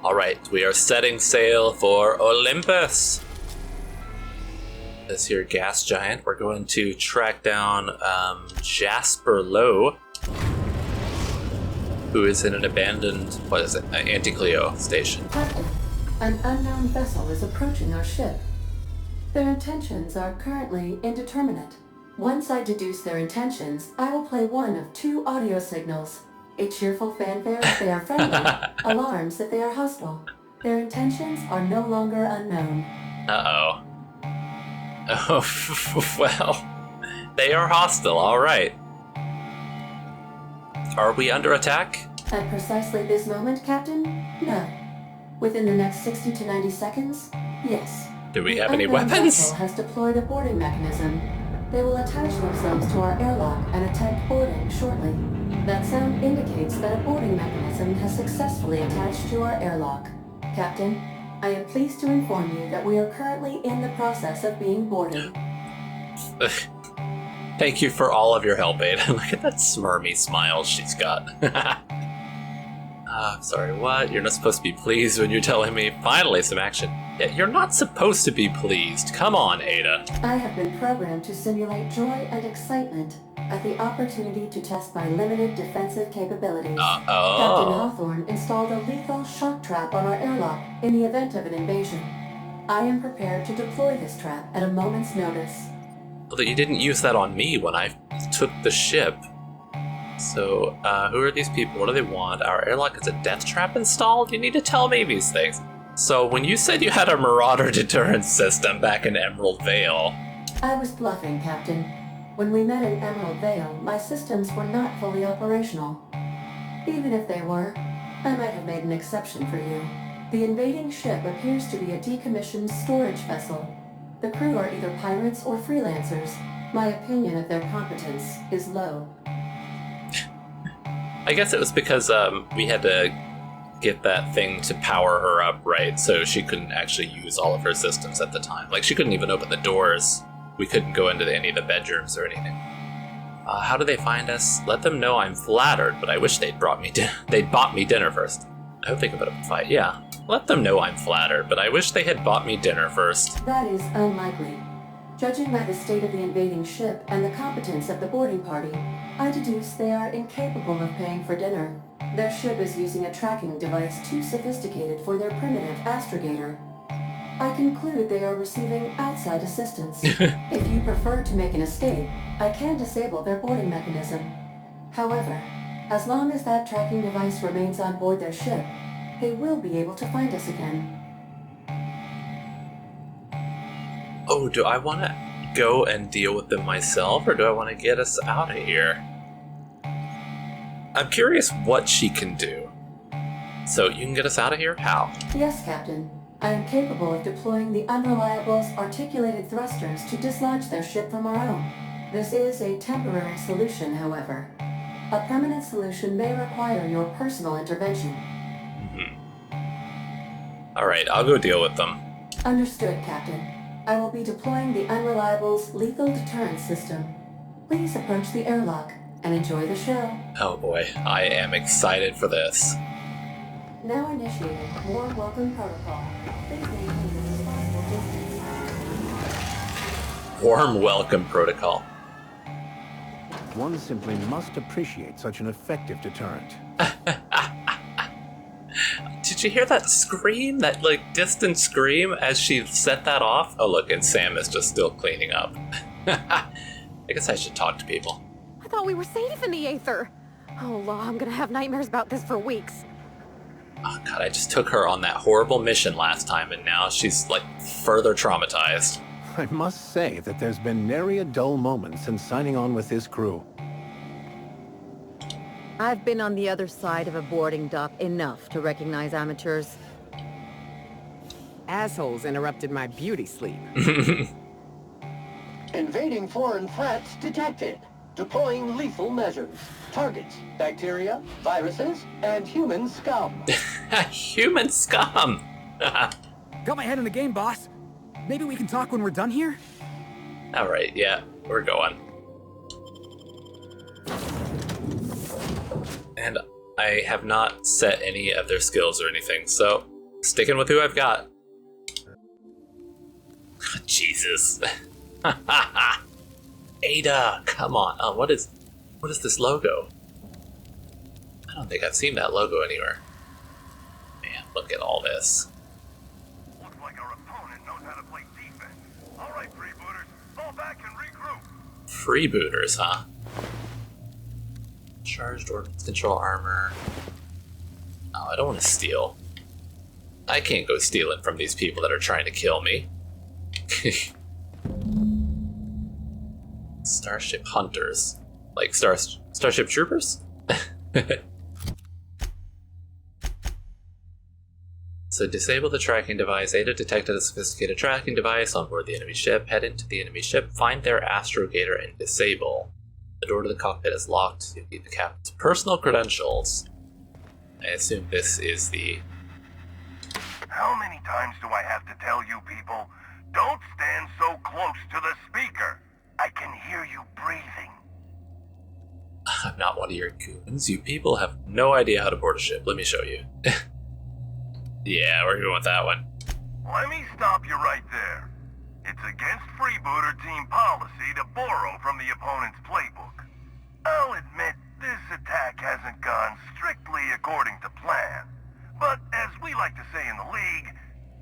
Alright, we are setting sail for Olympus. This here gas giant. We're going to track down Jasper Lowe, who is in an abandoned, Anti-Cleo station. Captain, an unknown vessel is approaching our ship. Their intentions are currently indeterminate. Once I deduce their intentions, I will play one of two audio signals. A cheerful fanfare if they are friendly, alarms if they are hostile. Their intentions are no longer unknown. Uh-oh. Oh, well, they are hostile, alright. Are we under attack? At precisely this moment, Captain? No. Within the next 60 to 90 seconds? Yes. Do we have any The unknown weapons? vessel has deployed a boarding mechanism. They will attach themselves to our airlock and attempt boarding shortly. That sound indicates that a boarding mechanism has successfully attached to our airlock. Captain, I am pleased to inform you that we are currently in the process of being boarded. Thank you for all of your help, Ada. Look at that smirmy smile she's got. Sorry, what? You're not supposed to be pleased when you're telling me finally some action. Yeah, you're not supposed to be pleased. Come on, Ada. I have been programmed to simulate joy and excitement at the opportunity to test my limited defensive capabilities. Captain Hawthorne installed a lethal shock trap on our airlock in the event of an invasion. I am prepared to deploy this trap at a moment's notice. Although you didn't use that on me when I took the ship. So, who are these people? What do they want? Our airlock is a death trap installed? You need to tell me these things. So, when you said you had a marauder deterrence system back in Emerald Vale... I was bluffing, Captain. When we met in Emerald Vale, my systems were not fully operational. Even if they were, I might have made an exception for you. The invading ship appears to be a decommissioned storage vessel. The crew are either pirates or freelancers. My opinion of their competence is low. I guess it was because we had to get that thing to power her up, right? So she couldn't actually use all of her systems at the time. Like, she couldn't even open the doors. We couldn't go into any of the bedrooms or anything. How do they find us? Let them know I'm flattered, but I wish they'd bought me dinner first. I hope they can put up a fight, yeah. Let them know I'm flattered, but I wish they had bought me dinner first. That is unlikely. Judging by the state of the invading ship and the competence of the boarding party, I deduce they are incapable of paying for dinner. Their ship is using a tracking device too sophisticated for their primitive astrogator. I conclude they are receiving outside assistance. If you prefer to make an escape, I can disable their boarding mechanism. However, as long as that tracking device remains on board their ship, they will be able to find us again. Oh, do I want to go and deal with them myself, or do I want to get us out of here? I'm curious what she can do. So, you can get us out of here? How? Yes, Captain. I am capable of deploying the Unreliable's articulated thrusters to dislodge their ship from our own. This is a temporary solution, however. A permanent solution may require your personal intervention. Alright, I'll go deal with them. Understood, Captain. I will be deploying the Unreliable's lethal deterrence system. Please approach the airlock and enjoy the show. Oh boy, I am excited for this. Now initiating warm welcome protocol. Please maintain a responsible distance. Warm welcome protocol. One simply must appreciate such an effective deterrent. Did you hear that scream? That, distant scream as she set that off? Oh, look, and Sam is just still cleaning up. I guess I should talk to people. I thought we were safe in the Aether. Oh, law, I'm gonna have nightmares about this for weeks. Oh, God, I just took her on that horrible mission last time, and now she's, further traumatized. I must say that there's been nary a dull moment since signing on with this crew. I've been on the other side of a boarding dock enough to recognize amateurs. Assholes interrupted my beauty sleep. Invading foreign threats detected. Deploying lethal measures. Targets: bacteria, viruses, and human scum. Human scum! Got my head in the game, boss. Maybe we can talk when we're done here? Alright, yeah, we're going. And I have not set any of their skills or anything, so Sticking with who I've got. Jesus. Ada, come on. Oh, what is this logo? I don't think I've seen that logo anywhere. Man, look at all this. Looks like our opponent knows how to play defense. All right, freebooters, fall back and regroup. Freebooters, huh? Charged ordnance control armor. Oh, I don't want to steal. I can't go stealing from these people that are trying to kill me. Starship hunters. Like Starship troopers? So disable the tracking device. Ada detected a sophisticated tracking device on board the enemy ship. Head into the enemy ship, find their astrogator, and disable. The door to the cockpit is locked. You need the captain's personal credentials. I assume this is the... How many times do I have to tell you people, don't stand so close to the speaker? I can hear you breathing. I'm not one of your goons. You people have no idea how to board a ship. Let me show you. Yeah, we're going with that one. Let me stop you right there. It's against freebooter team policy to borrow from the opponent's playbook. I'll admit this attack hasn't gone strictly according to plan. But as we like to say in the league,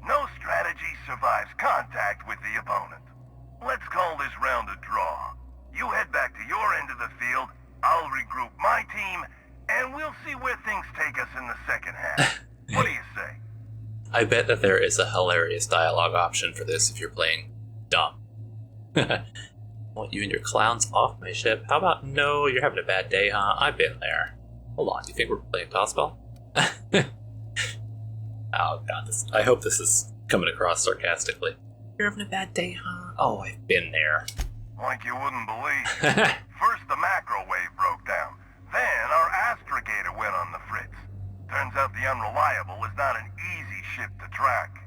no strategy survives contact with the opponent. Let's call this round a draw. You head back to your end of the field, I'll regroup my team, and we'll see where things take us in the second half. What do you say? I bet that there is a hilarious dialogue option for this if you're playing dumb. I want you and your clowns off my ship. How about no, you're having a bad day, huh? I've been there. Hold on, do you think we're playing tossball? Oh god, I hope this is coming across sarcastically. You're having a bad day, huh? Oh, I've been there. Like you wouldn't believe. First the macro wave broke down. Then our astrogator went on the fritz. Turns out the Unreliable is not an easy ship to track.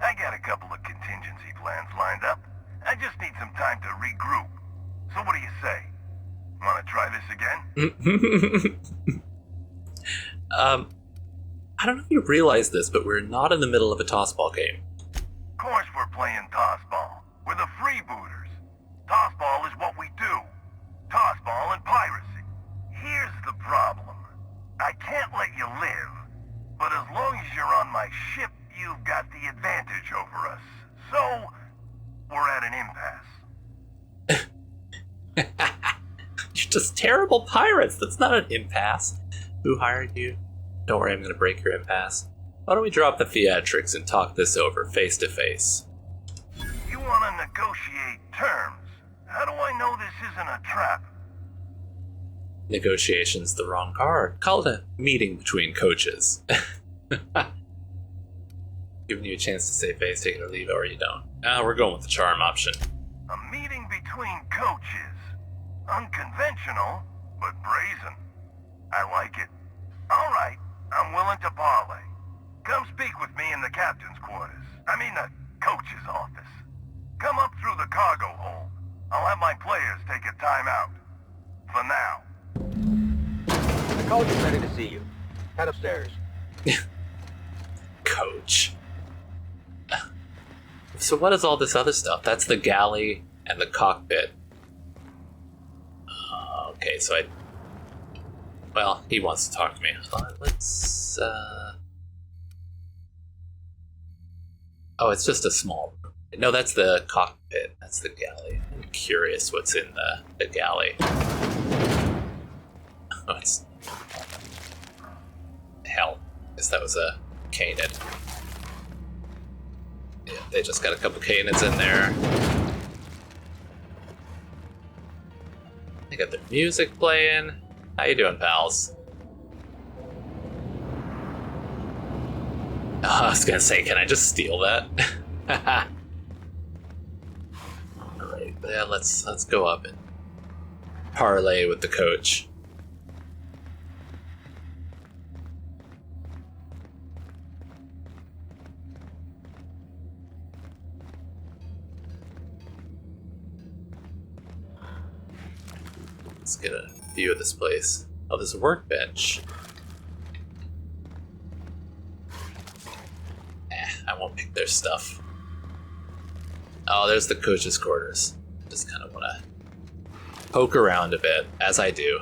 I got a couple of contingency plans lined up. I just need some time to regroup. So what do you say? Wanna try this again? I don't know if you realize this, but we're not in the middle of a tossball game. Of course we're playing tossball. We're the freebooters. Tossball is what we do. Tossball and piracy. Here's the problem. I can't let you live, but as long as you're on my ship, you've got the advantage over us. So, we're at an impasse. You're just terrible pirates. That's not an impasse. Who hired you? Don't worry, I'm going to break your impasse. Why don't we drop the theatrics and talk this over face to face? You want to negotiate terms? How do I know this isn't a trap? Negotiation's the wrong card. Call it a meeting between coaches. Giving you a chance to save face, take it or leave it, or you don't. We're going with the charm option. A meeting between coaches. Unconventional, but brazen. I like it. All right, I'm willing to parlay. Come speak with me in the captain's quarters. I mean the coach's office. Come up through the cargo hold. I'll have my players take a timeout. For now. The coach is ready to see you. Head upstairs. Coach. So what is all this other stuff? That's the galley and the cockpit. Okay, so well, he wants to talk to me. Let's, Oh, it's just a small room. No, that's the cockpit. That's the galley. I'm curious what's in the galley. Oh, it's... Hell. I guess that was a Canid. Yeah, they just got a couple Canids in there. They got their music playing. How you doing, pals? Oh, I was gonna say, can I just steal that? Alright, yeah, let's go up and parlay with the coach. Let's get a view of this place. Oh, there's a workbench. I won't pick their stuff. Oh, there's the coach's quarters. Just kind of want to poke around a bit, as I do.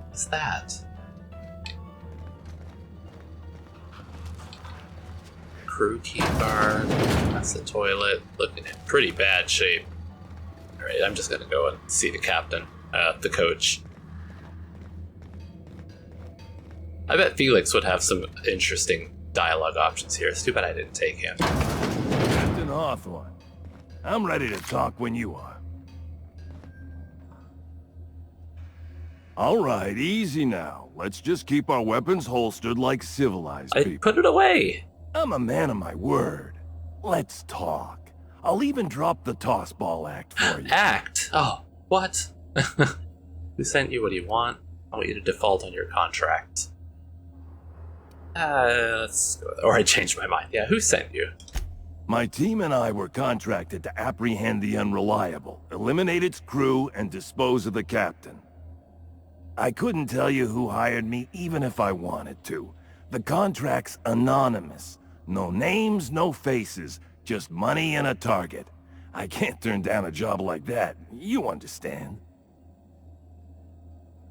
What's that? Crew key card. That's the toilet. Looking in pretty bad shape. Alright, I'm just gonna go and see the captain, the coach. I bet Felix would have some interesting dialogue options here. It's too bad I didn't take him. Captain Hawthorne, I'm ready to talk when you are. All right, easy now. Let's just keep our weapons holstered like civilized people. Put it away. I'm a man of my word. Let's talk. I'll even drop the tossball act for you. Act? Oh, what? Who sent you? What do you want? I want you to default on your contract. Let's go. Or I changed my mind. Yeah, who sent you? My team and I were contracted to apprehend the Unreliable, eliminate its crew, and dispose of the captain. I couldn't tell you who hired me even if I wanted to. The contract's anonymous. No names, no faces, just money and a target. I can't turn down a job like that. You understand.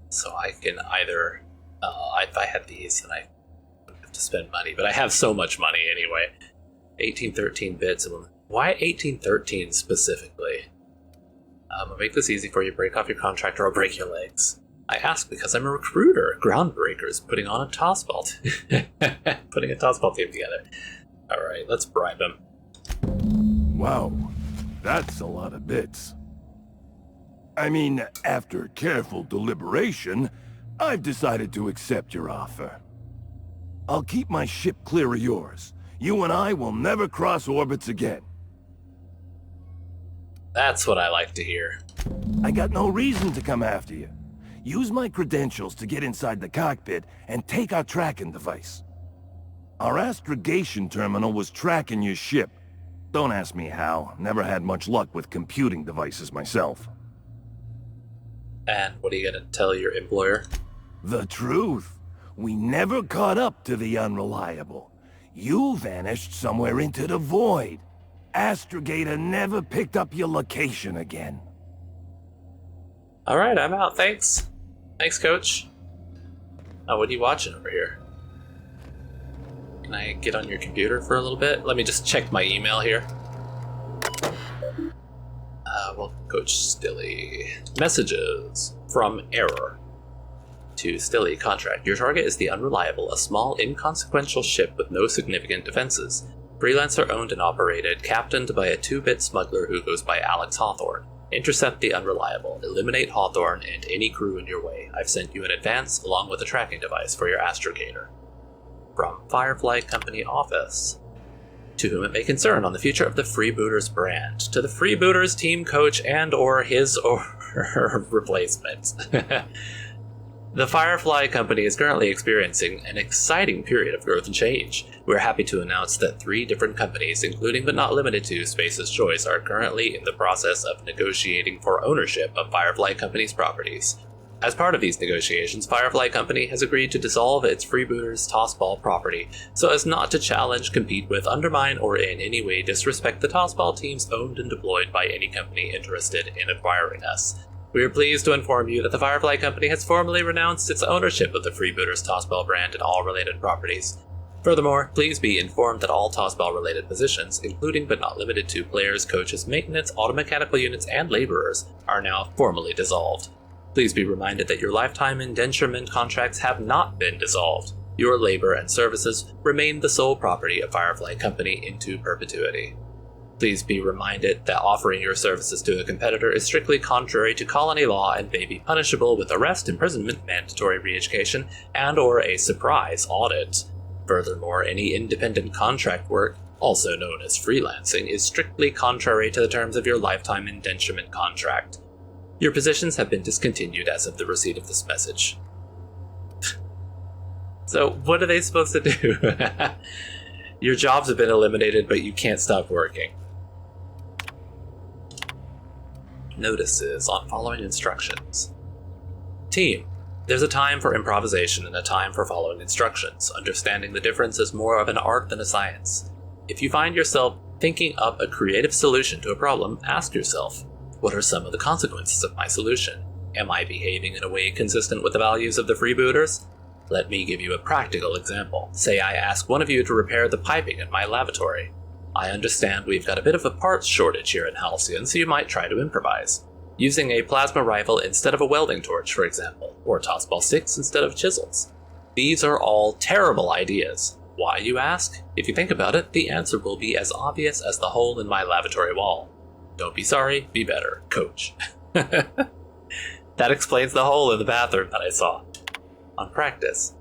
So I can either... if I had these, then I wouldn't have to spend money. But I have so much money anyway. 1813 bits. Why 1813 specifically? I'll make this easy for you. Break off your contract or I'll break your legs. I ask because I'm a recruiter. Groundbreakers putting on a tossball putting a tossball team together. Alright, let's bribe him. Wow, that's a lot of bits. I mean, after careful deliberation, I've decided to accept your offer. I'll keep my ship clear of yours. You and I will never cross orbits again. That's what I like to hear. I got no reason to come after you. Use my credentials to get inside the cockpit and take our tracking device. Our astrogation terminal was tracking your ship. Don't ask me how. Never had much luck with computing devices myself. And what are you gonna tell your employer? The truth. We never caught up to the Unreliable. You vanished somewhere into the void. Astrogator never picked up your location again. Alright, I'm out, thanks. Thanks, coach. Oh, what are you watching over here? Can I get on your computer for a little bit? Let me just check my email here. Well, Coach Stilly. Messages from Error. To Stilly, contract. Your target is the Unreliable, a small, inconsequential ship with no significant defenses. Freelancer owned and operated, captained by a 2-bit smuggler who goes by Alex Hawthorne. Intercept the Unreliable, eliminate Hawthorne and any crew in your way. I've sent you in advance, along with a tracking device for your astrogator. From Firefly Company Office. To whom it may concern on the future of the Freebooters brand. To the Freebooters team coach and or his or her replacement. The Firefly Company is currently experiencing an exciting period of growth and change. We're happy to announce that 3 different companies, including but not limited to Space's Choice, are currently in the process of negotiating for ownership of Firefly Company's properties. As part of these negotiations, Firefly Company has agreed to dissolve its Freebooters Tossball property so as not to challenge, compete with, undermine, or in any way disrespect the Tossball teams owned and deployed by any company interested in acquiring us. We are pleased to inform you that the Firefly Company has formally renounced its ownership of the Freebooters Tossball brand and all related properties. Furthermore, please be informed that all Tossball-related positions, including but not limited to players, coaches, maintenance, automechanical units, and laborers, are now formally dissolved. Please be reminded that your lifetime indenturement contracts have not been dissolved. Your labor and services remain the sole property of Firefly Company into perpetuity. Please be reminded that offering your services to a competitor is strictly contrary to colony law and may be punishable with arrest, imprisonment, mandatory re-education, and or a surprise audit. Furthermore, any independent contract work, also known as freelancing, is strictly contrary to the terms of your lifetime indenturement contract. Your positions have been discontinued as of the receipt of this message. So, what are they supposed to do? Your jobs have been eliminated, but you can't stop working. Notices on following instructions. Team, There's a time for improvisation and a time for following instructions. Understanding the difference is more of an art than a science. If you find yourself thinking up a creative solution to a problem, ask yourself, what are some of the consequences of my solution? Am I behaving in a way consistent with the values of the freebooters? Let me give you a practical example. Say I ask one of you to repair the piping in my lavatory. I understand we've got a bit of a parts shortage here in Halcyon, so you might try to improvise. Using a plasma rifle instead of a welding torch, for example, or tossball sticks instead of chisels. These are all terrible ideas. Why, you ask? If you think about it, the answer will be as obvious as the hole in my lavatory wall. Don't be sorry, be better, coach. That explains the hole in the bathroom that I saw. On practice.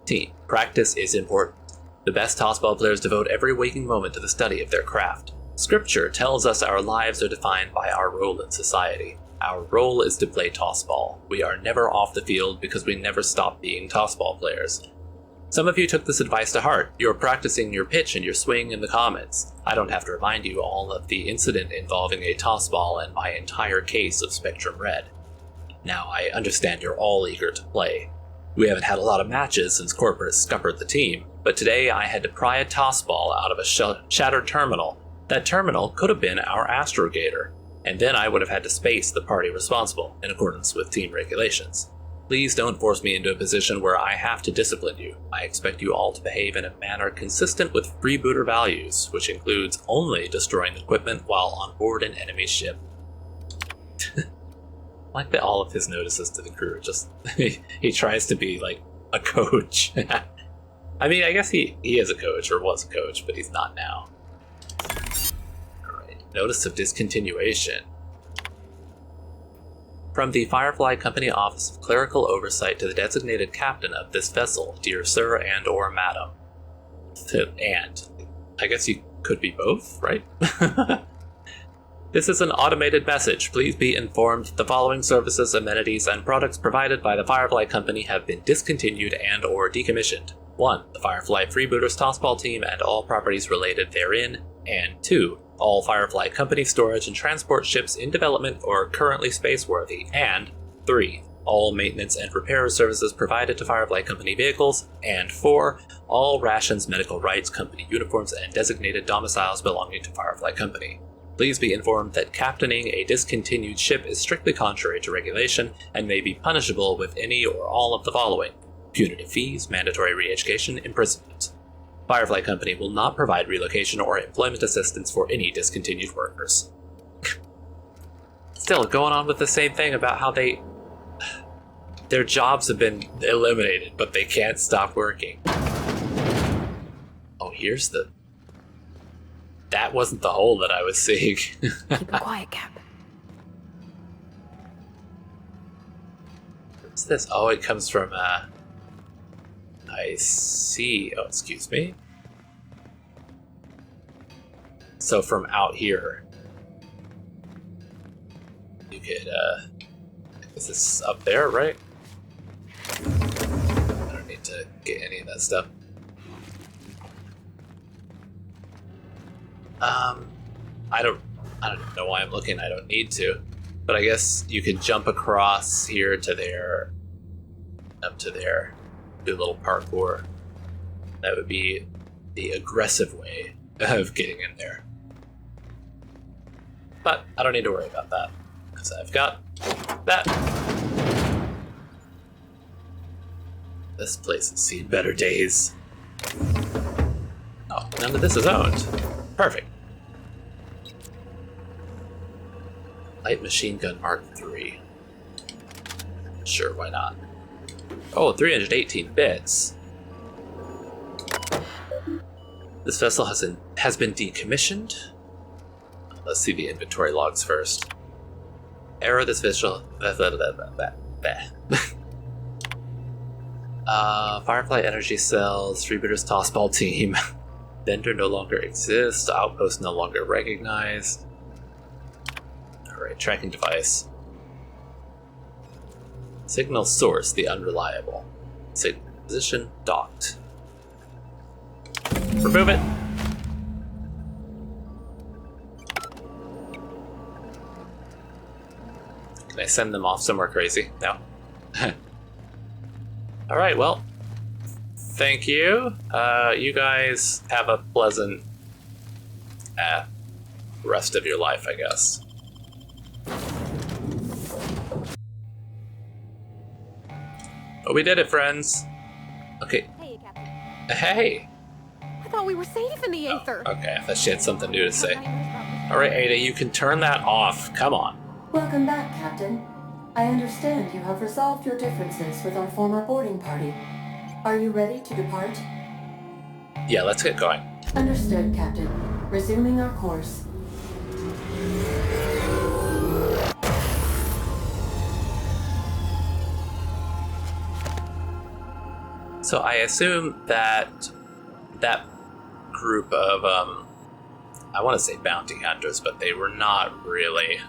Team, practice is important. The best tossball players devote every waking moment to the study of their craft. Scripture tells us our lives are defined by our role in society. Our role is to play tossball. We are never off the field because we never stop being tossball players. Some of you took this advice to heart. You're practicing your pitch and your swing in the comments. I don't have to remind you all of the incident involving a tossball and my entire case of Spectrum Red. Now, I understand you're all eager to play. We haven't had a lot of matches since Corpus scuppered the team, but today I had to pry a tossball out of a shattered terminal. That terminal could have been our astrogator, and then I would have had to space the party responsible, in accordance with team regulations. Please don't force me into a position where I have to discipline you. I expect you all to behave in a manner consistent with freebooter values, which includes only destroying equipment while on board an enemy ship. Like that all of his notices to the crew, just he tries to be like a coach. I mean, I guess he is a coach, or was a coach, but he's not now. Alright, notice of discontinuation. From the Firefly Company Office of Clerical Oversight to the designated captain of this vessel, dear sir and or madam. And. I guess you could be both, right? This is an automated message. Please be informed the following services, amenities, and products provided by the Firefly Company have been discontinued and or decommissioned. 1. The Firefly Freebooters Tossball Team and all properties related therein. And 2. All Firefly Company storage and transport ships in development or currently spaceworthy. And 3. All maintenance and repair services provided to Firefly Company vehicles. And 4. All rations, medical rights, company uniforms, and designated domiciles belonging to Firefly Company. Please be informed that captaining a discontinued ship is strictly contrary to regulation and may be punishable with any or all of the following: punitive fees, mandatory re-education, imprisonment. Firefly Company will not provide relocation or employment assistance for any discontinued workers. Still going on with the same thing about how their jobs have been eliminated, but they can't stop working. Oh, here's the... That wasn't the hole that I was seeing. Keep it quiet, Cap. What's this? Oh, it comes from, I see. Oh, excuse me. So from out here, you could, is this up there, right? I don't need to get any of that stuff. I don't know why I'm looking. I don't need to, but I guess you could jump across here to there, up to there, do a little parkour. That would be the aggressive way of getting in there. But I don't need to worry about that, because I've got that. This place has seen better days. Oh, none of this is owned. Perfect. Light machine gun Mark III. Sure, why not? Oh, 318 bits. This vessel has been decommissioned. Let's see the inventory logs first. Error, this vessel... Firefly Energy Cells, Freebooters Tossball Team. Vendor no longer exists, outpost no longer recognized. Alright, tracking device. Signal source, the Unreliable. Signal position, docked. Remove it! Can I send them off somewhere crazy? No. Alright, well, thank you. You guys have a pleasant rest of your life, I guess. But we did it, friends. Okay. Hey, Captain. Hey! I thought we were safe in the Aether. Okay, I thought she had something new to say. Nightmares about this. Alright, Ada, you can turn that off. Come on. Welcome back, Captain. I understand you have resolved your differences with our former boarding party. Are you ready to depart? Yeah, let's get going. Understood, Captain. Resuming our course. So I assume that that group of, I want to say bounty hunters, but they were not really.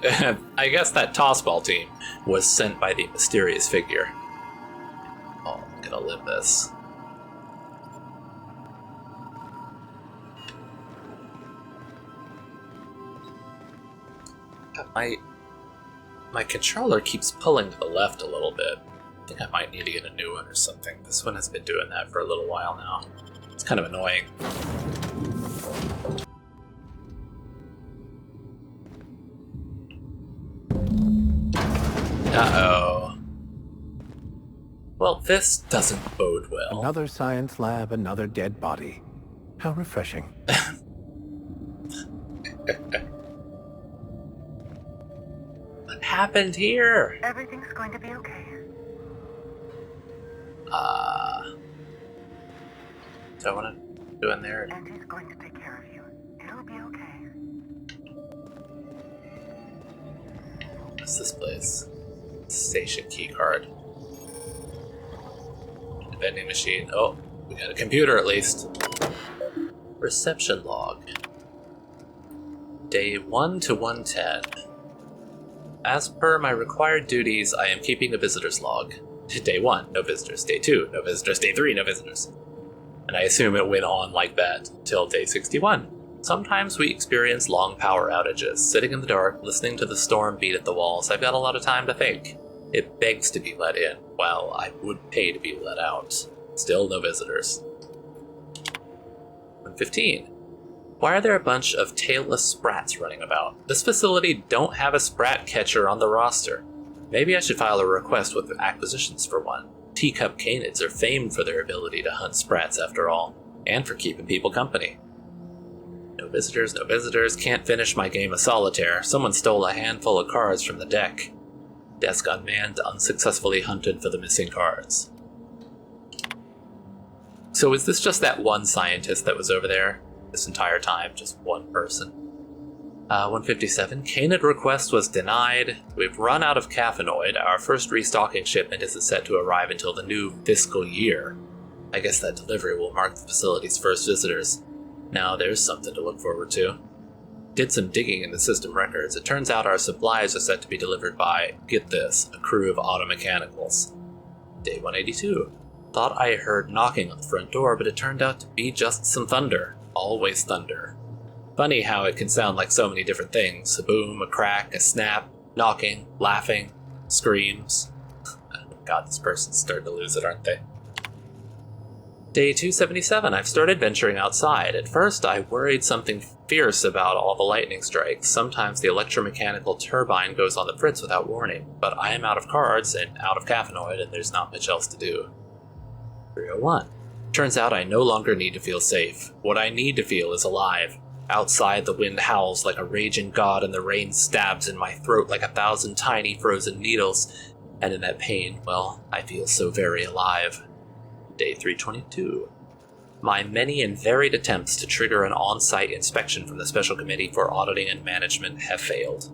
I guess that tossball team was sent by the mysterious figure. Oh, I'm gonna live this. My controller keeps pulling to the left a little bit. I think I might need to get a new one or something. This one has been doing that for a little while now. It's kind of annoying. Uh-oh. Well, this doesn't bode well. Another science lab, another dead body. How refreshing. What happened here? Everything's going to be okay. Do I want to go in there? And he's going to take care of you. It'll be okay. What's this place? Station key card. Vending machine. Oh, we got a computer at least. Reception log. Day 1 to 110. As per my required duties, I am keeping a visitor's log. Day 1, no visitors. Day 2, no visitors. Day 3, no visitors. And I assume it went on like that till day 61. Sometimes we experience long power outages. Sitting in the dark, listening to the storm beat at the walls, I've got a lot of time to think. It begs to be let in, while I would pay to be let out. Still no visitors. 115. Why are there a bunch of tailless sprats running about? This facility don't have a sprat catcher on the roster. Maybe I should file a request with acquisitions for one. Teacup canids are famed for their ability to hunt sprats after all, and for keeping people company. No visitors, no visitors. Can't finish my game of solitaire. Someone stole a handful of cards from the deck. Desk unmanned, unsuccessfully hunted for the missing cards. So is this just that one scientist that was over there this entire time? Just one person? 157. Canid request was denied. We've run out of caffeinoid. Our first restocking shipment isn't set to arrive until the new fiscal year. I guess that delivery will mark the facility's first visitors. Now there's something to look forward to. Did some digging in the system records. It turns out our supplies are set to be delivered by, get this, a crew of auto mechanicals. Day 182. Thought I heard knocking on the front door, but it turned out to be just some thunder. Always thunder. Funny how it can sound like so many different things. A boom, a crack, a snap, knocking, laughing, screams. God, this person's starting to lose it, aren't they? Day 277, I've started venturing outside. At first, I worried something fierce about all the lightning strikes. Sometimes the electromechanical turbine goes on the fritz without warning, but I am out of cards and out of caffeinoid, and there's not much else to do. 301. Turns out I no longer need to feel safe. What I need to feel is alive. Outside, the wind howls like a raging god, and the rain stabs in my throat like 1,000 tiny frozen needles. And in that pain, well, I feel so very alive. Day 322. My many and varied attempts to trigger an on-site inspection from the Special Committee for Auditing and Management have failed.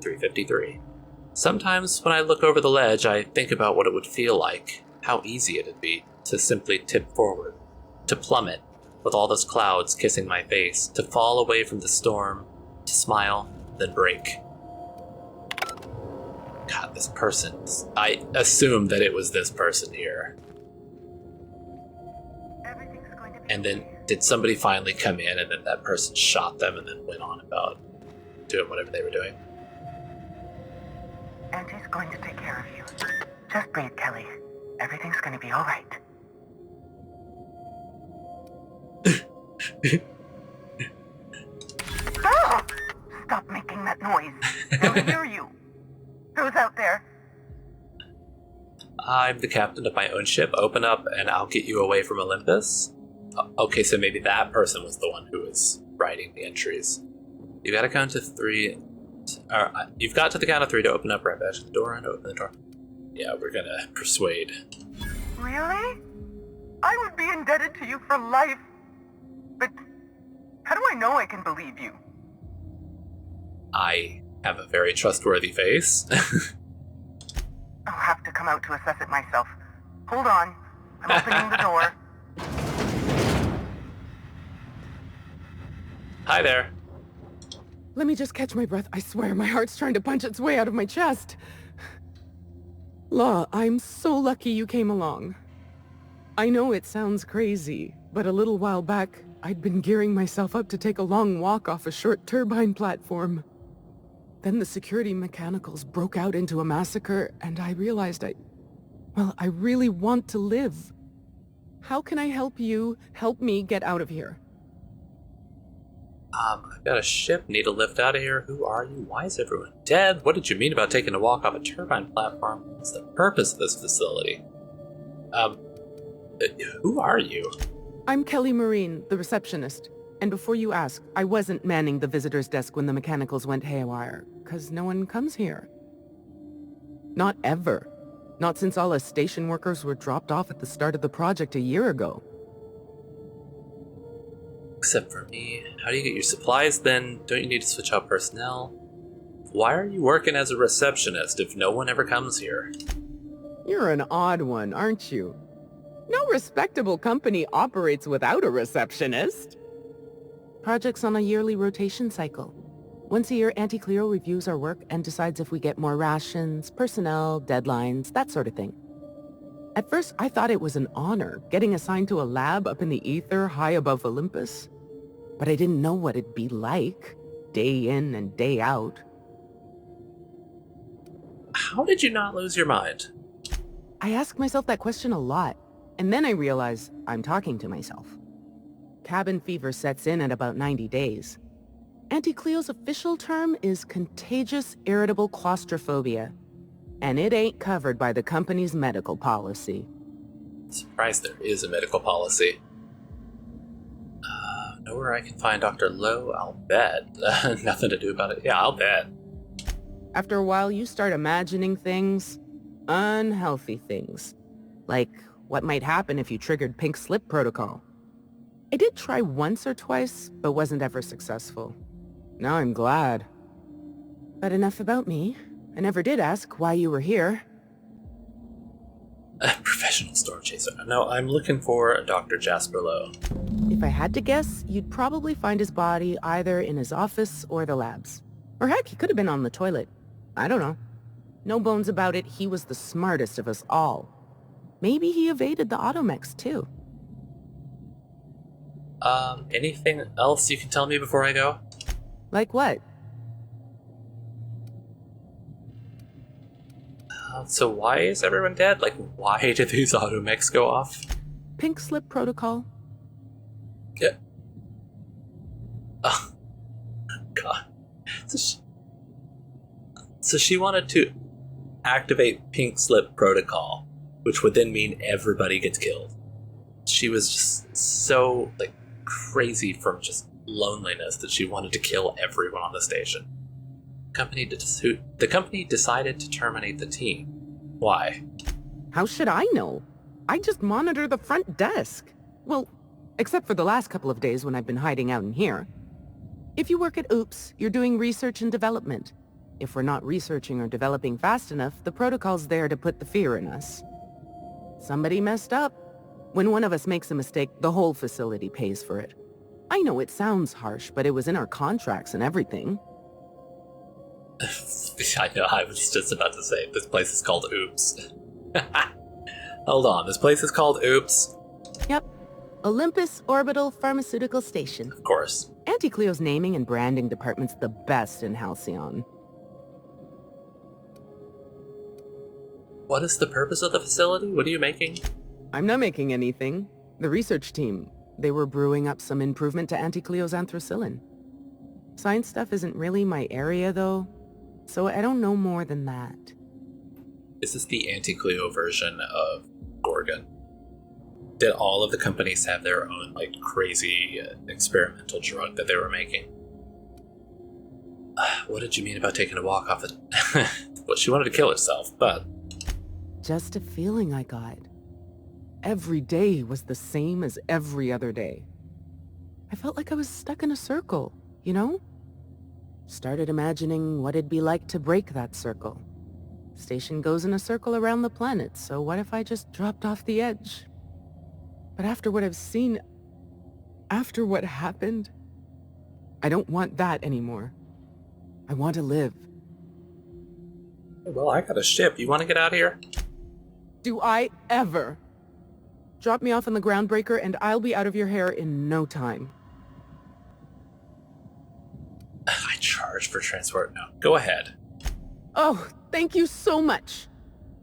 353. Sometimes when I look over the ledge, I think about what it would feel like, how easy it'd be to simply tip forward, to plummet, with all those clouds kissing my face, to fall away from the storm, to smile, then break. God, this person. I assumed that it was this person here. And then, did somebody finally come in and then that person shot them and then went on about doing whatever they were doing? And he's going to take care of you. Just breathe, Kelly. Everything's gonna be alright. Oh! Stop making that noise. I'll hear you. Who's out there? I'm the captain of my own ship. Open up and I'll get you away from Olympus. Okay, so maybe that person was the one who was writing the entries. You gotta count to 3. You've got to the count of 3 to open up right back to the door and open the door. Yeah, we're gonna persuade. Really? I would be indebted to you for life. But how do I know I can believe you? I have a very trustworthy face. I'll have to come out to assess it myself. Hold on. I'm opening the door. Hi there. Let me just catch my breath. I swear, my heart's trying to punch its way out of my chest. Law, I'm so lucky you came along. I know it sounds crazy, but a little while back, I'd been gearing myself up to take a long walk off a short turbine platform. Then the security mechanicals broke out into a massacre, and I realized I really want to live. How can I help you help me get out of here? I've got a ship, need a lift out of here. Who are you? Why is everyone dead? What did you mean about taking a walk off a turbine platform? What's the purpose of this facility? Who are you? I'm Kelly Marine, the receptionist. And before you ask, I wasn't manning the visitor's desk when the mechanicals went haywire, 'cause no one comes here. Not ever. Not since all us station workers were dropped off at the start of the project a year ago. Except for me. How do you get your supplies then? Don't you need to switch out personnel? Why are you working as a receptionist if no one ever comes here? You're an odd one, aren't you? No respectable company operates without a receptionist. Project's on a yearly rotation cycle. Once a year, Auntie Cleo reviews our work and decides if we get more rations, personnel, deadlines, that sort of thing. At first, I thought it was an honor, getting assigned to a lab up in the ether high above Olympus. But I didn't know what it'd be like, day in and day out. How did you not lose your mind? I ask myself that question a lot, and then I realize I'm talking to myself. Cabin fever sets in at about 90 days. Auntie Cleo's official term is contagious irritable claustrophobia, and it ain't covered by the company's medical policy. Surprised there is a medical policy. Know where I can find Dr. Lowe? I'll bet. Nothing to do about it. Yeah, I'll bet. After a while, you start imagining things. Unhealthy things. Like what might happen if you triggered Pink Slip Protocol. I did try once or twice, but wasn't ever successful. Now I'm glad. But enough about me. I never did ask why you were here. Professional storm chaser. No, I'm looking for Dr. Jasper Lowe. If I had to guess, you'd probably find his body either in his office or the labs. Or heck, he could have been on the toilet. I don't know. No bones about it, he was the smartest of us all. Maybe he evaded the automechs, too. Anything else you can tell me before I go? Like what? So why is everyone dead? Like, why did these automechs go off? Pink Slip Protocol. Yeah. Oh, God. So she wanted to activate Pink Slip Protocol, which would then mean everybody gets killed. She was just so, like, crazy from just loneliness that she wanted to kill everyone on the station. The company decided to terminate the team. Why? How should I know? I just monitor the front desk. Well, except for the last couple of days when I've been hiding out in here. If you work at Oops, you're doing research and development. If we're not researching or developing fast enough, the protocol's there to put the fear in us. Somebody messed up. When one of us makes a mistake, the whole facility pays for it. I know it sounds harsh, but it was in our contracts and everything. I know, I was just about to say, this place is called Oops. Hold on, this place is called Oops? Yep. Olympus Orbital Pharmaceutical Station. Of course. Auntie Cleo's naming and branding department's the best in Halcyon. What is the purpose of the facility? What are you making? I'm not making anything. The research team, they were brewing up some improvement to anti-Cleo's anthracillin. Science stuff isn't really my area, though, so I don't know more than that. Is this the anti-Cleo version of Gorgon? Did all of the companies have their own, like, crazy experimental drug that they were making? What did you mean about taking a walk off the... Well, she wanted to kill herself, but... Just a feeling I got. Every day was the same as every other day. I felt like I was stuck in a circle, you know? Started imagining what it'd be like to break that circle. Station goes in a circle around the planet, so what if I just dropped off the edge? But after what I've seen, after what happened, I don't want that anymore. I want to live. Well, I got a ship. You want to get out of here? Do I ever? Drop me off on the groundbreaker and I'll be out of your hair in no time. I charge for transport. No, go ahead. Oh, thank you so much.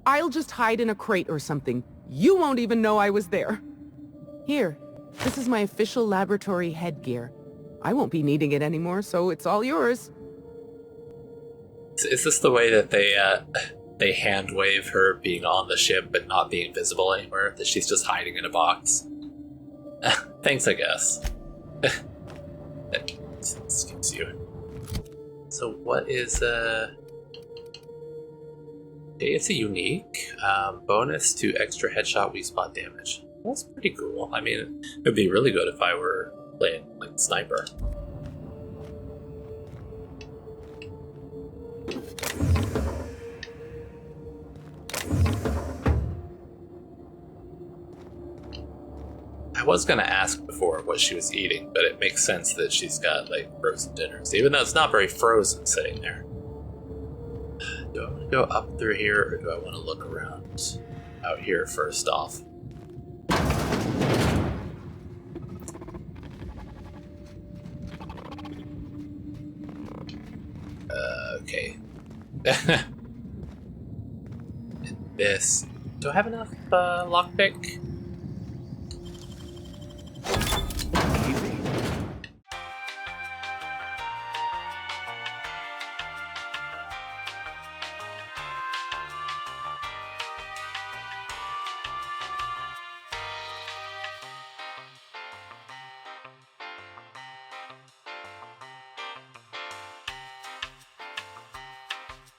I'll just hide in a crate or something. You won't even know I was there. Here, this is my official laboratory headgear. I won't be needing it anymore, so it's all yours. Is this the way that they hand wave her being on the ship but not being visible anymore? That she's just hiding in a box? Thanks, I guess. Excuse you. So what is it's a unique bonus to extra headshot respawn damage. That's pretty cool. I mean, it would be really good if I were playing like sniper. I was gonna ask before what she was eating, but it makes sense that she's got like frozen dinners, even though it's not very frozen sitting there. Do I want to go up through here, or do I want to look around out here first off? Okay. And this. Do I have enough lockpick?